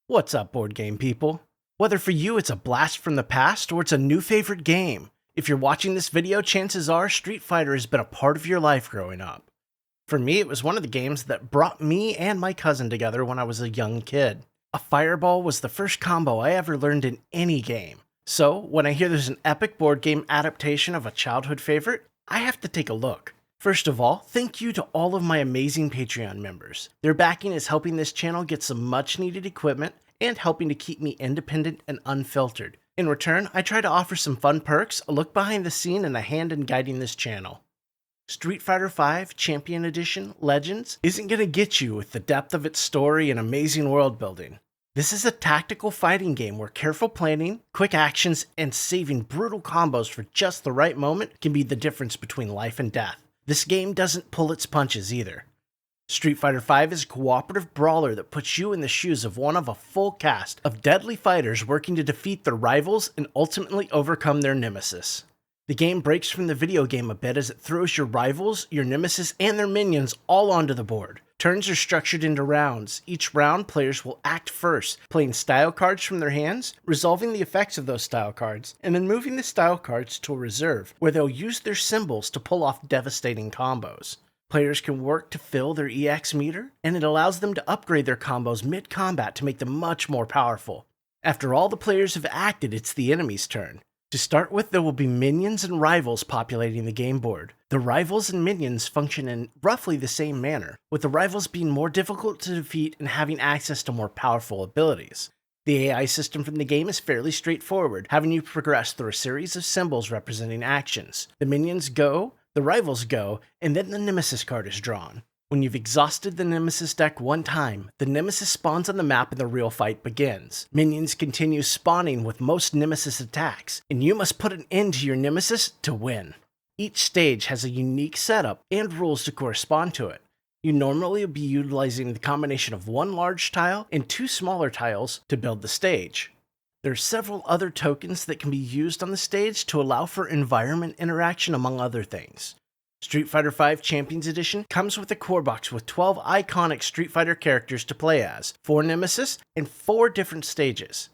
What's up, board game people? Whether for you it's a blast from the past or it's a new favorite game, if you're watching this video, chances are Street Fighter has been a part of your life growing up. For me, it was one of the games that brought me and my cousin together when I was a young kid. A fireball was the first combo I ever learned in any game. So, when I hear there's an epic board game adaptation of a childhood favorite, I have to take a look. First of all, thank you to all of my amazing Patreon members. Their backing is helping this channel get some much needed equipment and helping to keep me independent and unfiltered. In return, I try to offer some fun perks, a look behind the scene, and a hand in guiding this channel. Street Fighter V Champion Edition Legends isn't going to get you with the depth of its story and amazing world building. This is a tactical fighting game where careful planning, quick actions, and saving brutal combos for just the right moment can be the difference between life and death. This game doesn't pull its punches either. Street Fighter V is a cooperative brawler that puts you in the shoes of one of a full cast of deadly fighters working to defeat their rivals and ultimately overcome their nemesis. The game breaks from the video game a bit as it throws your rivals, your nemesis, and their minions all onto the board. Turns are structured into rounds. Each round, players will act first, playing style cards from their hands, resolving the effects of those style cards, and then moving the style cards to a reserve, where they'll use their symbols to pull off devastating combos. Players can work to fill their EX meter, and it allows them to upgrade their combos mid-combat to make them much more powerful. After all the players have acted, it's the enemy's turn. To start with, there will be minions and rivals populating the game board. The rivals and minions function in roughly the same manner, with the rivals being more difficult to defeat and having access to more powerful abilities. The AI system from the game is fairly straightforward, having you progress through a series of symbols representing actions. The minions go, the rivals go, and then the nemesis card is drawn. When you've exhausted the nemesis deck one time, the nemesis spawns on the map and the real fight begins. Minions continue spawning with most nemesis attacks, and you must put an end to your nemesis to win. Each stage has a unique setup and rules to correspond to it. You normally will be utilizing the combination of one large tile and two smaller tiles to build the stage. There are several other tokens that can be used on the stage to allow for environment interaction among other things. Street Fighter V Champions Edition comes with a core box with 12 iconic Street Fighter characters to play as, 4 nemesis, and 4 different stages.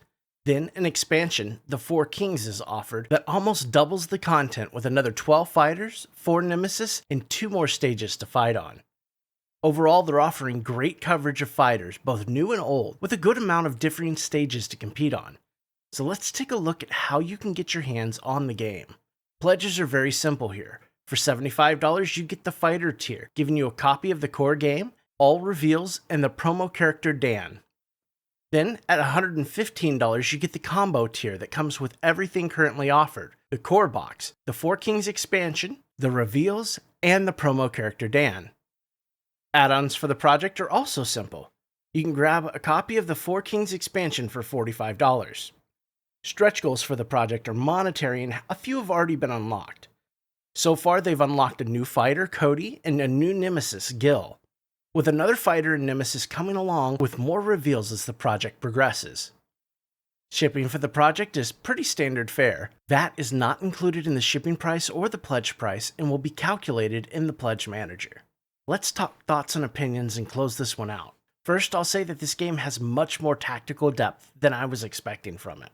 Then, an expansion, the 4 Kings, is offered that almost doubles the content with another 12 fighters, 4 nemesis, and 2 more stages to fight on. Overall, they're offering great coverage of fighters, both new and old, with a good amount of differing stages to compete on. So let's take a look at how you can get your hands on the game. Pledges are very simple here. For $75, you get the fighter tier, giving you a copy of the core game, all reveals, and the promo character Dan. Then, at $115, you get the combo tier that comes with everything currently offered, the core box, the 4 Kings expansion, the reveals, and the promo character Dan. Add-ons for the project are also simple. You can grab a copy of the 4 Kings expansion for $45. Stretch goals for the project are monetary, and a few have already been unlocked. So far, they've unlocked a new fighter, Cody, and a new nemesis, Gil, with another fighter and nemesis coming along with more reveals as the project progresses. Shipping for the project is pretty standard fare. VAT is not included in the shipping price or the pledge price and will be calculated in the pledge manager. Let's talk thoughts and opinions and close this one out. First, I'll say that this game has much more tactical depth than I was expecting from it.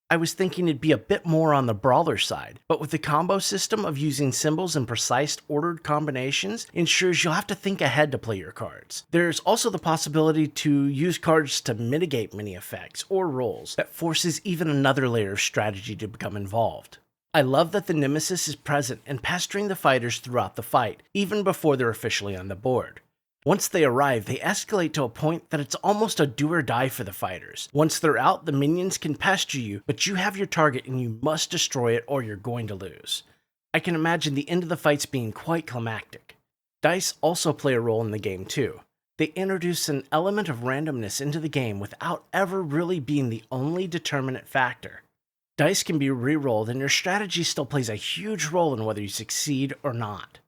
I was thinking it'd be a bit more on the brawler side, but with the combo system of using symbols and precise ordered combinations ensures you'll have to think ahead to play your cards. There's also the possibility to use cards to mitigate many effects or rolls that forces even another layer of strategy to become involved. I love that the nemesis is present and pestering the fighters throughout the fight, even before they're officially on the board. Once they arrive, they escalate to a point that it's almost a do or die for the fighters. Once they're out, the minions can pester you, but you have your target and you must destroy it or you're going to lose. I can imagine the end of the fights being quite climactic. Dice also play a role in the game too. They introduce an element of randomness into the game without ever really being the only determinant factor. Dice can be re-rolled and your strategy still plays a huge role in whether you succeed or not.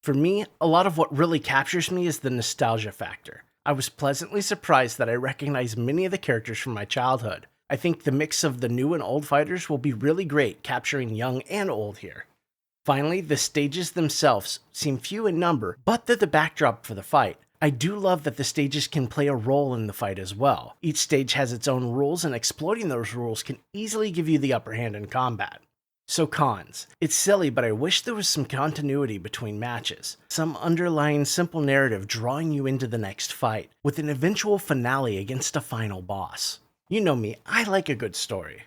For me, a lot of what really captures me is the nostalgia factor. I was pleasantly surprised that I recognized many of the characters from my childhood. I think the mix of the new and old fighters will be really great, capturing young and old here. Finally, the stages themselves seem few in number, but they're the backdrop for the fight. I do love that the stages can play a role in the fight as well. Each stage has its own rules, and exploiting those rules can easily give you the upper hand in combat. So cons. It's silly, but I wish there was some continuity between matches. Some underlying simple narrative drawing you into the next fight, with an eventual finale against a final boss. You know me, I like a good story.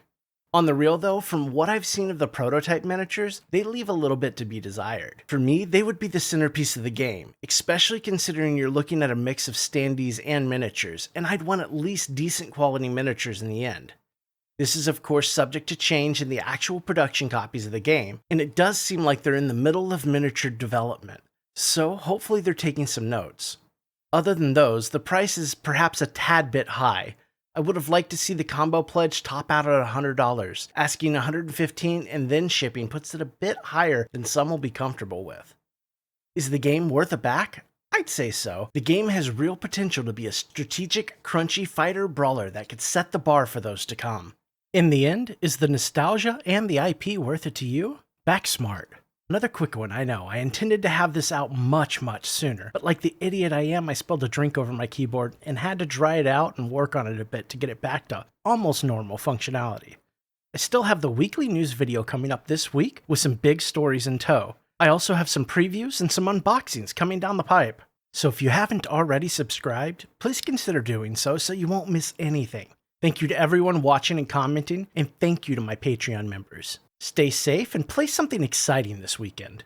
On the real though, from what I've seen of the prototype miniatures, they leave a little bit to be desired. For me, they would be the centerpiece of the game, especially considering you're looking at a mix of standees and miniatures, and I'd want at least decent quality miniatures in the end. This is of course subject to change in the actual production copies of the game, and it does seem like they're in the middle of miniature development, so hopefully they're taking some notes. Other than those, the price is perhaps a tad bit high. I would have liked to see the combo pledge top out at $100, asking $115 and then shipping puts it a bit higher than some will be comfortable with. Is the game worth a back? I'd say so. The game has real potential to be a strategic, crunchy fighter brawler that could set the bar for those to come. In the end, is the nostalgia and the IP worth it to you? Back smart. Another quick one, I know. I intended to have this out much sooner, but like the idiot I am, I spilled a drink over my keyboard and had to dry it out and work on it a bit to get it back to almost normal functionality. I still have the weekly news video coming up this week with some big stories in tow. I also have some previews and some unboxings coming down the pipe. So if you haven't already subscribed, please consider doing so you won't miss anything. Thank you to everyone watching and commenting, and thank you to my Patreon members. Stay safe and play something exciting this weekend.